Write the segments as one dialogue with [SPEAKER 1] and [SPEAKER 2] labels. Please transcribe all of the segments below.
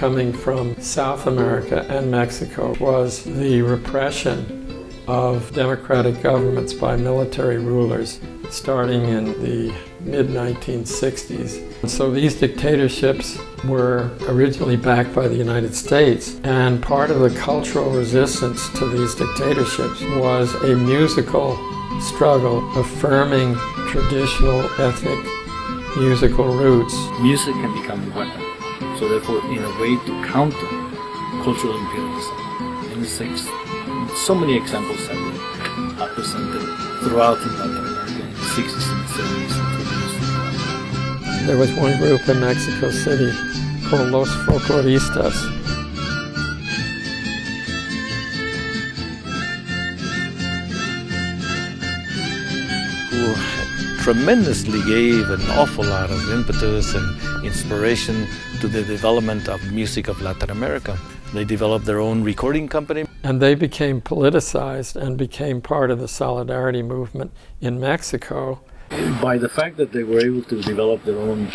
[SPEAKER 1] coming from South America and Mexico was the repression of democratic governments by military rulers starting in the mid-1960s. So these dictatorships were originally backed by the United States, and part of the cultural resistance to these dictatorships was a musical struggle affirming traditional ethnic musical roots.
[SPEAKER 2] Music can become a weapon, so therefore in a way to counter cultural imperialism. And it's like so many examples have been presented throughout in Latin America in the 60s and 70s and 20s.
[SPEAKER 1] There was one group in Mexico City called Los Folkloristas.
[SPEAKER 3] Who tremendously gave an awful lot of impetus and inspiration to the development of music of Latin America. They developed their own recording company.
[SPEAKER 1] And they became politicized and became part of the solidarity movement in Mexico.
[SPEAKER 2] By the fact that they were able to develop their own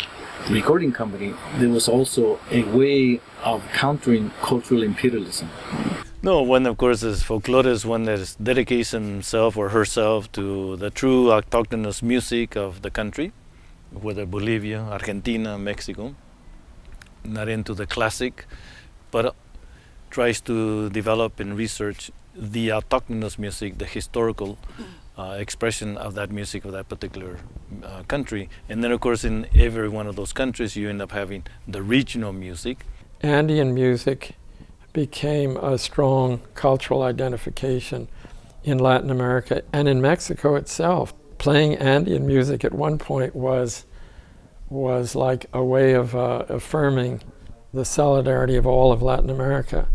[SPEAKER 2] recording company, there was also a way of countering cultural imperialism.
[SPEAKER 3] No, one of course is folklorist, one that dedicates himself or herself to the true autochthonous music of the country, whether Bolivia, Argentina, Mexico, not into the classic, but tries to develop and research the autochthonous music, the historical expression of that music of that particular country. And then of course in every one of those countries you end up having the regional music.
[SPEAKER 1] Andean music became a strong cultural identification in Latin America and in Mexico itself. Playing Andean music at one point was like a way of affirming the solidarity of all of Latin America.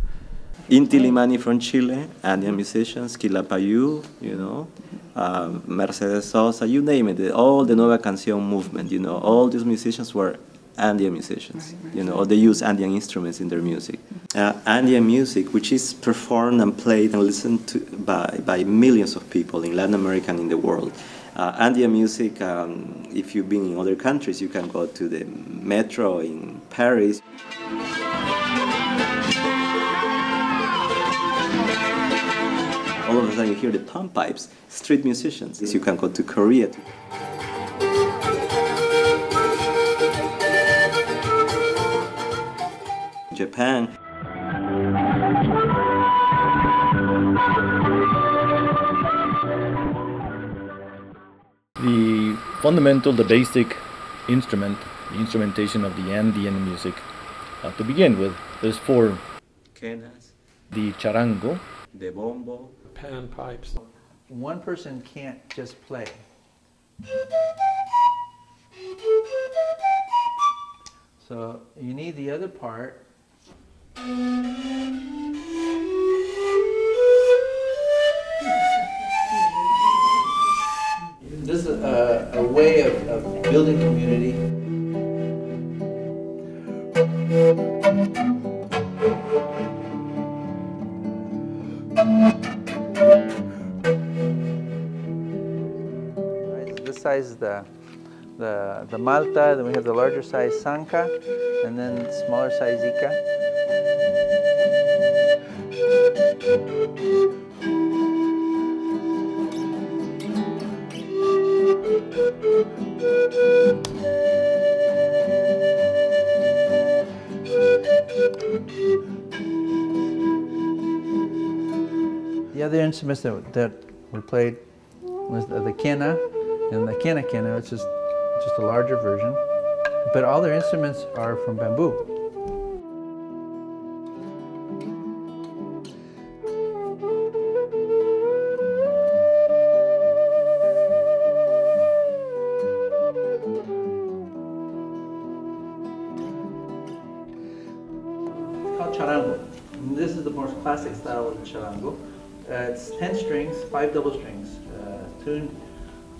[SPEAKER 4] Inti-Illimani from Chile, Andean musicians, quilapayun, you know, Mercedes Sosa, you name it, all the nueva cancion movement, you know, all these musicians were Andean musicians, you know, or they use Andean instruments in their music. Andean music, which is performed and played and listened to by millions of people in Latin America and in the world. Andean music, if you've been in other countries, you can go to the metro in Paris. All of a sudden you hear the panpipes, street musicians. You can go to Korea. Japan.
[SPEAKER 2] The fundamental, the basic instrument, the instrumentation of the Andean music, to begin with, there's four.
[SPEAKER 4] Quenas.
[SPEAKER 2] The charango.
[SPEAKER 4] The bombo.
[SPEAKER 1] Panpipes.
[SPEAKER 5] One person can't just play. So you need the other part. This is a way of building community. This size is the Malta, then we have the larger size Sanca, and then smaller size Ica. The other instruments that were played was the quena, and the quena, which is just a larger version. But all their instruments are from bamboo. It's called charango. And this is the most classic style of the charango. It's 10 strings, 5 double strings, tuned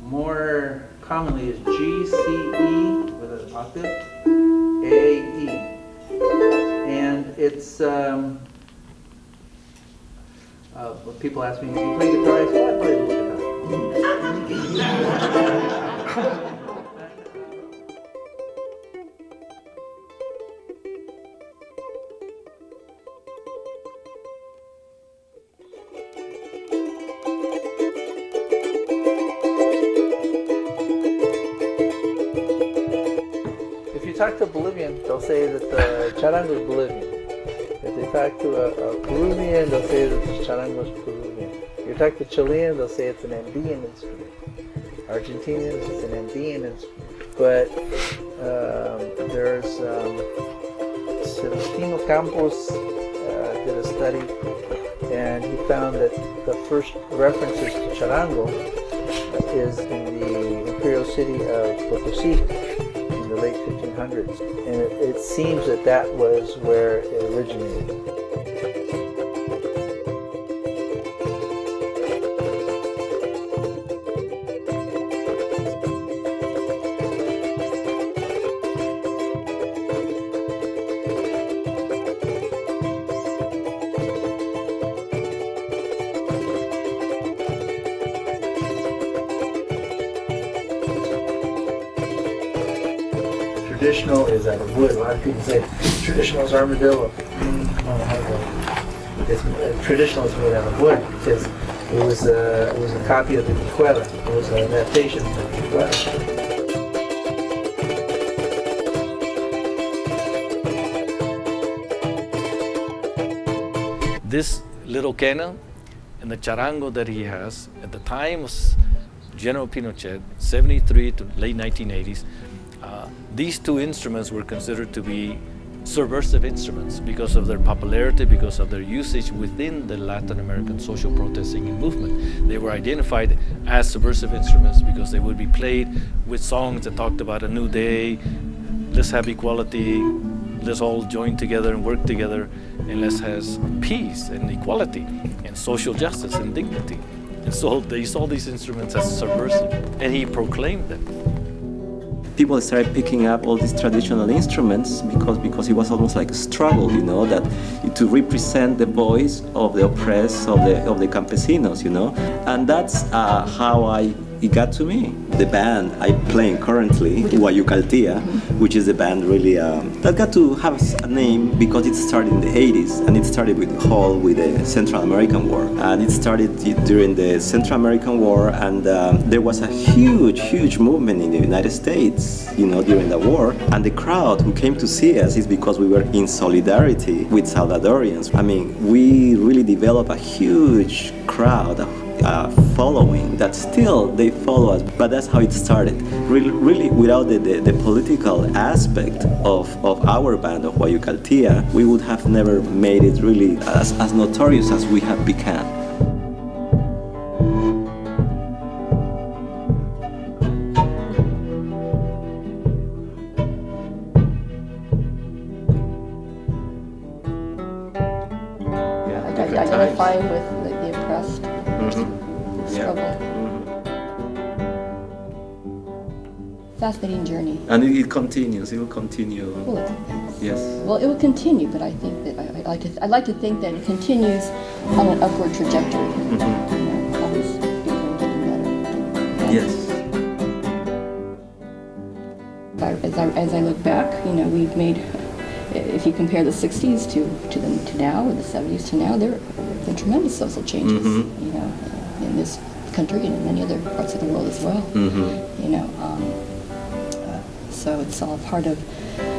[SPEAKER 5] more commonly is G, C, E with an octave, A, E. And it's, when people ask me, do you play guitar? I say, well, I play a little guitar. talk to a Bolivian, they'll say that the charango is Bolivian. If they talk to a Peruvian, they'll say that the charango is Peruvian. If you talk to Chilean, they'll say it's an Andean instrument. Argentinians, it's an Andean instrument. But there's Celestino Campos did a study, and he found that the first references to charango is in the imperial city of Potosí in the late 1500s. And it seems that that was where it originated. Traditional is out of wood. A lot of people say traditional is armadillo. Traditional is made out of wood because it was a copy of the quena. It was an adaptation of the quena.
[SPEAKER 3] This little quena and the charango that he has at the time of General Pinochet, 73 to late 1980s, these two instruments were considered to be subversive instruments because of their popularity, because of their usage within the Latin American social protesting movement. They were identified as subversive instruments because they would be played with songs that talked about a new day, let's have equality, let's all join together and work together, and let's have peace and equality and social justice and dignity. And so they saw these instruments as subversive, and he proclaimed them.
[SPEAKER 4] People started picking up all these traditional instruments because it was almost like a struggle, you know, that to represent the voice of the oppressed, of the campesinos, you know, and that's how it got to me. The band I'm playing currently, Guayucaltia, which is a band really that got to have a name because it started in the 80s, and it started with the Central American War, and it started during the Central American War, and there was a huge movement in the United States, you know, during the war, and the crowd who came to see us is because we were in solidarity with Salvadorians. I mean, we really developed a huge crowd, following that still they follow us, but that's how it started. Really without the political aspect of our band of Guayucaltia, we would have never made it really as notorious as we have become.
[SPEAKER 6] Identify with the oppressed. Struggle. Fascinating journey.
[SPEAKER 4] And it continues. It will continue.
[SPEAKER 6] Well,
[SPEAKER 4] yes.
[SPEAKER 6] Well, it will continue, but I think that I like to think that it continues on an upward trajectory. You know, always getting better.
[SPEAKER 4] Yes.
[SPEAKER 6] As I look back, you know, we've made. If you compare the 60s to now, or the 70s to now, there have been tremendous social changes. You know, in this country and in many other parts of the world as well. You know, so it's all part of.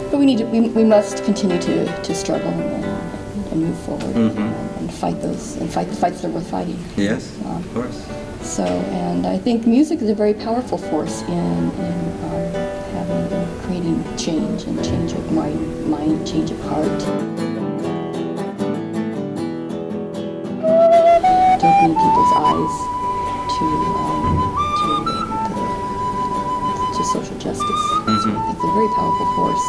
[SPEAKER 6] But we must continue to struggle and move forward and fight the fights that are worth fighting.
[SPEAKER 4] Yes, of course.
[SPEAKER 6] So, and I think music is a very powerful force in creating change and change of mind, change of heart. To opening people's eyes to social justice. So it's a very powerful force.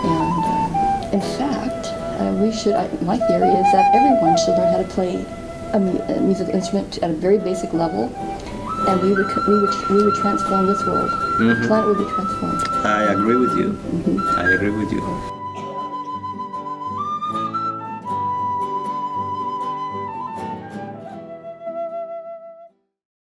[SPEAKER 6] And in fact, my theory is that everyone should learn how to play a musical instrument at a very basic level, and we would transform this world. The planet would be transformed.
[SPEAKER 4] I agree with you. I agree with you.